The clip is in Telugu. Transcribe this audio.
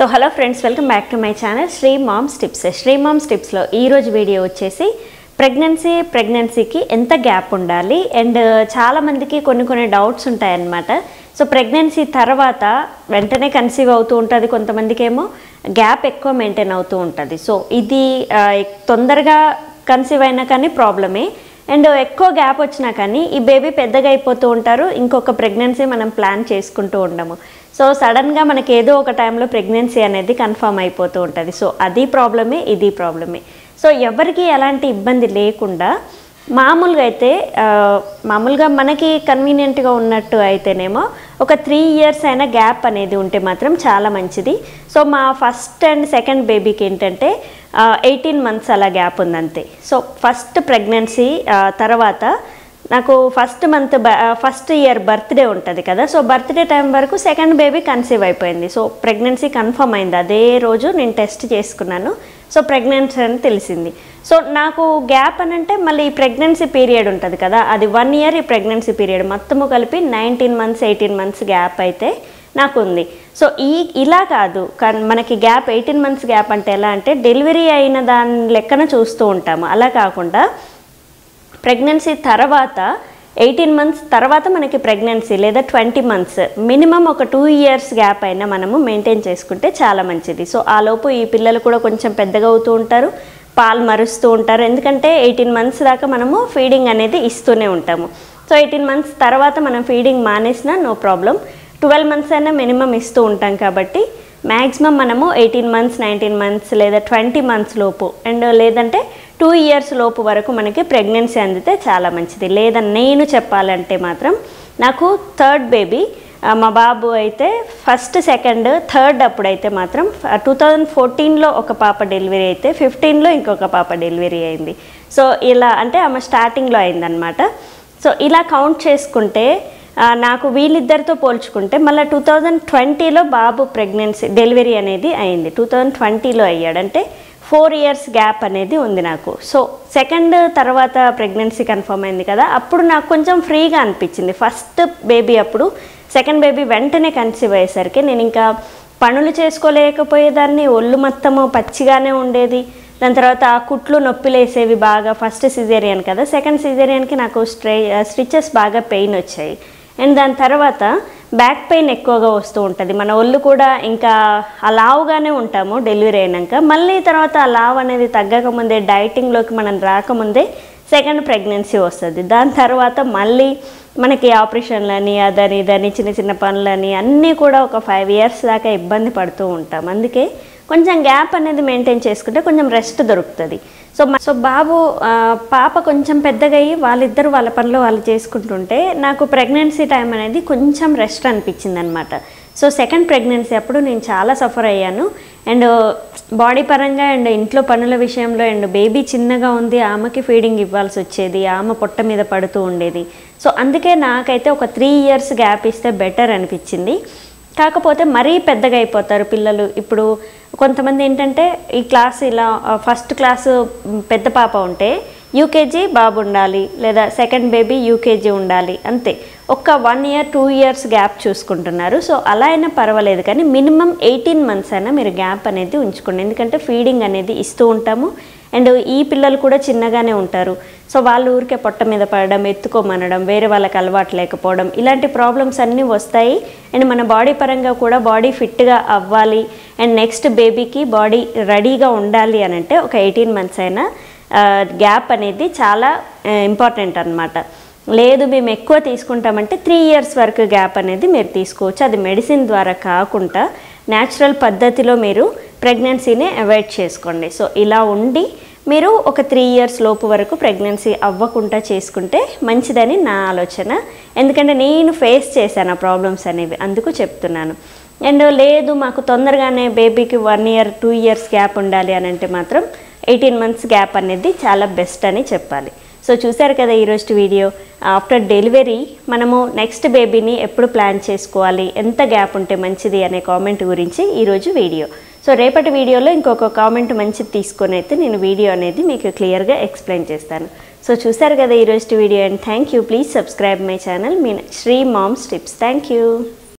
So hello friends, welcome back to my channel Sri moms tips. Sri moms టిప్స్లో ఈరోజు వీడియో వచ్చేసి ప్రెగ్నెన్సీకి ఎంత గ్యాప్ ఉండాలి అండ్ చాలామందికి కొన్ని డౌట్స్ ఉంటాయన్నమాట. సో ప్రెగ్నెన్సీ తర్వాత వెంటనే కన్సీవ్ అవుతూ ఉంటుంది, కొంతమందికి ఏమో గ్యాప్ ఎక్కువ మెయింటైన్ అవుతూ ఉంటుంది. సో ఇది తొందరగా కన్సీవ్ అయినా కానీ ప్రాబ్లమే, అండ్ ఎక్కువ గ్యాప్ వచ్చినా కానీ ఈ బేబీ పెద్దగా అయిపోతూ ఉంటారు, ఇంకొక ప్రెగ్నెన్సీ మనం ప్లాన్ చేసుకుంటూ ఉండము. సో సడన్గా మనకి ఏదో ఒక టైంలో ప్రెగ్నెన్సీ అనేది కన్ఫర్మ్ అయిపోతూ ఉంటుంది. సో అది ప్రాబ్లమే, ఇది ప్రాబ్లమే. సో ఎవరికి ఎలాంటి ఇబ్బంది లేకుండా మామూలుగా మనకి కన్వీనియంట్గా ఉన్నట్టు అయితేనేమో ఒక 3 years అయినా గ్యాప్ అనేది ఉంటే మాత్రం చాలా మంచిది. సో మా ఫస్ట్ అండ్ సెకండ్ బేబీకి ఏంటంటే 18 months అలా గ్యాప్ ఉందంతే. సో ఫస్ట్ ప్రెగ్నెన్సీ తర్వాత నాకు ఫస్ట్ ఇయర్ బర్త్డే ఉంటుంది కదా. సో బర్త్డే టైం వరకు సెకండ్ బేబీ కన్సీవ్ అయిపోయింది. సో ప్రెగ్నెన్సీ కన్ఫర్మ్ అయింది, అదే రోజు నేను టెస్ట్ చేసుకున్నాను. సో ప్రెగ్నెన్సీ అని తెలిసింది. సో నాకు గ్యాప్ అని అంటే మళ్ళీ ఈ ప్రెగ్నెన్సీ పీరియడ్ ఉంటుంది కదా, అది 1 year ఈ ప్రెగ్నెన్సీ పీరియడ్ మొత్తము కలిపి 19 months 18 months గ్యాప్ అయితే నాకు ఉంది. సో ఇలా కాదు, మనకి గ్యాప్ 18 months గ్యాప్ అంటే ఎలా అంటే డెలివరీ అయిన దాని లెక్కన చూస్తూ ఉంటాము. అలా కాకుండా ప్రెగ్నెన్సీ తర్వాత 18 months తర్వాత మనకి ప్రెగ్నెన్సీ లేదా 20 months మినిమం ఒక 2 years గ్యాప్ అయినా మనము మెయింటైన్ చేసుకుంటే చాలా మంచిది. సో ఆ లోపు ఈ పిల్లలు కూడా కొంచెం పెద్దగా అవుతూ ఉంటారు, పాలు మరుస్తూ ఉంటారు. ఎందుకంటే 18 months దాకా మనము ఫీడింగ్ అనేది ఇస్తూనే ఉంటాము. సో 18 months తర్వాత మనం ఫీడింగ్ మానేసినా నో ప్రాబ్లం, 12 months అయినా మినిమం ఇస్తూ ఉంటాం. కాబట్టి మ్యాక్సిమం మనము 18 months 19 months లేదా 20 months లోపు అండ్ లేదంటే 2 years లోపు వరకు మనకి ప్రెగ్నెన్సీ అందితే చాలా మంచిది. లేదా నేను చెప్పాలంటే మాత్రం నాకు థర్డ్ బేబీ, మా బాబు అయితే ఫస్ట్ సెకండ్ థర్డ్ అప్పుడైతే మాత్రం 2014లో ఒక పాప డెలివరీ అయితే 15లో ఇంకొక పాప డెలివరీ అయింది. సో ఇలా అంటే ఆమె స్టార్టింగ్లో అయిందనమాట. సో ఇలా కౌంట్ చేసుకుంటే నాకు వీళ్ళిద్దరితో పోల్చుకుంటే మళ్ళీ 2020లో బాబు డెలివరీ అనేది అయింది. 2020లో అయ్యాడంటే 4 years గ్యాప్ అనేది ఉంది నాకు. సో సెకండ్ తర్వాత ప్రెగ్నెన్సీ కన్ఫర్మ్ అయింది కదా, అప్పుడు నాకు కొంచెం ఫ్రీగా అనిపించింది. ఫస్ట్ బేబీ అప్పుడు, సెకండ్ బేబీ వెంటనే కన్సీవ్ అయ్యేసరికి నేను ఇంకా పనులు చేసుకోలేకపోయేదాన్ని, ఒళ్ళు మొత్తము పచ్చిగానే ఉండేది. దాని తర్వాత ఆ కుట్లు నొప్పిలేసేవి బాగా. ఫస్ట్ సిజేరియన్ కదా, సెకండ్ సిజేరియన్కి నాకు స్టిచెస్ బాగా పెయిన్ వచ్చాయి. అండ్ దాని తర్వాత బ్యాక్ పెయిన్ ఎక్కువగా వస్తూ ఉంటుంది. మన ఒళ్ళు కూడా ఇంకా ఆ లావుగానే ఉంటాము డెలివరీ అయినాక. మళ్ళీ తర్వాత ఆ లావు అనేది తగ్గకముందే, డైటింగ్లోకి మనం రాకముందే సెకండ్ ప్రెగ్నెన్సీ వస్తుంది. దాని తర్వాత మళ్ళీ మనకి ఆపరేషన్లని అదని ఇదని చిన్న పనులని అన్నీ కూడా ఒక 5 years దాకా ఇబ్బంది పడుతూ ఉంటాం. అందుకే కొంచెం గ్యాప్ అనేది మెయింటైన్ చేసుకుంటే కొంచెం రెస్ట్ దొరుకుతుంది. సో పాప కొంచెం పెద్దగా అయ్యి వాళ్ళిద్దరు వాళ్ళ పనులు వాళ్ళు చేసుకుంటుంటే నాకు ప్రెగ్నెన్సీ టైం అనేది కొంచెం రెస్ట్ అనిపించింది అనమాట. సో సెకండ్ ప్రెగ్నెన్సీ అప్పుడు నేను చాలా సఫర్ అయ్యాను, అండ్ బాడీ పరంగా అండ్ ఇంట్లో పనుల విషయంలో. అండ్ బేబీ చిన్నగా ఉంది, ఆమెకి ఫీడింగ్ ఇవ్వాల్సి వచ్చేది, ఆమె పొట్ట మీద పడుతూ ఉండేది. సో అందుకే నాకైతే ఒక 3 years గ్యాప్ ఇస్తే బెటర్ అనిపించింది. కాకపోతే మరీ పెద్దగా అయిపోతారు పిల్లలు. ఇప్పుడు కొంతమంది ఏంటంటే ఈ క్లాస్ ఇలా ఫస్ట్ క్లాసు పెద్ద పాప ఉంటే యూకేజీ బాబు ఉండాలి, లేదా సెకండ్ బేబీ యూకేజీ ఉండాలి, అంతే. ఒక 1 year 2 years గ్యాప్ చూసుకుంటున్నారు. సో అలా అయినా పర్వాలేదు, కానీ మినిమం 18 months అయినా మీరు గ్యాప్ అనేది ఉంచుకోండి. ఎందుకంటే ఫీడింగ్ అనేది ఇస్తూ ఉంటాము, అండ్ ఈ పిల్లలు కూడా చిన్నగానే ఉంటారు. సో వాళ్ళు ఊరికే పొట్ట మీద పడడం, ఎత్తుకోమనడం, వేరే వాళ్ళకి అలవాటు లేకపోవడం, ఇలాంటి ప్రాబ్లమ్స్ అన్నీ వస్తాయి. అండ్ మన బాడీ పరంగా కూడా బాడీ ఫిట్గా అవ్వాలి అండ్ నెక్స్ట్ బేబీకి బాడీ రెడీగా ఉండాలి అని అంటే ఒక 18 months అయినా గ్యాప్ అనేది చాలా ఇంపార్టెంట్ అనమాట. లేదు మేము ఎక్కువ తీసుకుంటామంటే 3 years వరకు గ్యాప్ అనేది మీరు తీసుకోవచ్చు. అది మెడిసిన్ ద్వారా కాకుండా న్యాచురల్ పద్ధతిలో మీరు ప్రెగ్నెన్సీని అవాయిడ్ చేసుకోండి. సో ఇలా ఉండి మీరు ఒక 3 years లోపు వరకు ప్రెగ్నెన్సీ అవ్వకుండా చేసుకుంటే మంచిదని నా ఆలోచన. ఎందుకంటే నేను ఫేస్ చేశాను ఆ ప్రాబ్లమ్స్ అనేవి, అందుకు చెప్తున్నాను. అండ్ లేదు మాకు తొందరగానే బేబీకి 1 year 2 years గ్యాప్ ఉండాలి అని అంటే మాత్రం 18 months గ్యాప్ అనేది చాలా బెస్ట్ అని చెప్పాలి. సో చూసారు కదా ఈరోజు వీడియో. ఆఫ్టర్ డెలివరీ మనము నెక్స్ట్ బేబీని ఎప్పుడు ప్లాన్ చేసుకోవాలి, ఎంత గ్యాప్ ఉంటే మంచిది అనే కామెంట్ గురించి ఈరోజు వీడియో. సో రేపటి వీడియోలో ఇంకొక కామెంట్ మంచిది తీసుకొని అయితే నేను వీడియో అనేది మీకు క్లియర్గా ఎక్స్ప్లెయిన్ చేస్తాను. సో చూసారు కదా ఈరోజు video, and thank you. Please subscribe my channel, మీ Sri moms tips. Thank you.